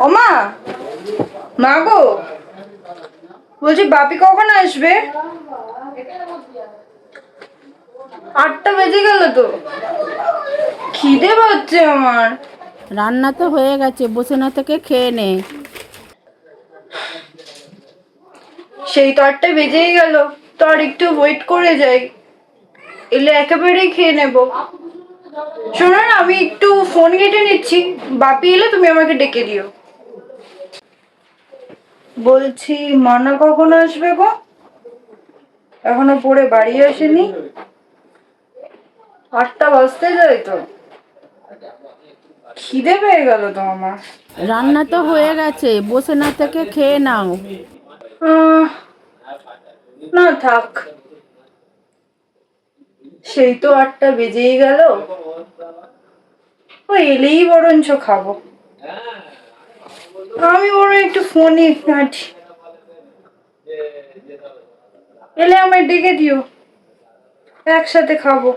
ওমা, মা গো, বলছি বাপি কখন আসবে? 8টা বেজে গেল তো, খিদে পাচ্ছে আমার। রান্না তো হয়ে গেছে, বসে না থেকে খেয়ে নে। সেই তো 8টা বেজেই গেল, তো আর একটু ওয়েট করে যাই, এলে একেবারেই খেয়ে নেব। শোনো না, আমি একটু ফোন ঘেটে নিচ্ছি, বাপি এলে তুমি আমাকে ডেকে দিও। বলছি মানা কখন আসবে গো? এখনো পড়ে বাড়ি আসেনি। 8টা বাজতে যায় তো, খিদে পেয়ে গেল তো আমার। রান্না তো হয়ে গেছে, বসে না থেকে খেয়ে নাও। আহ, না থাক, সেই তো 8টা বেজেই গেল, ও এলেই বরঞ্চ খাবো। আমি বরং একটু ফোনই ঘাঁটি, এলে আমায় ডেকে দিও, একসাথে খাবো।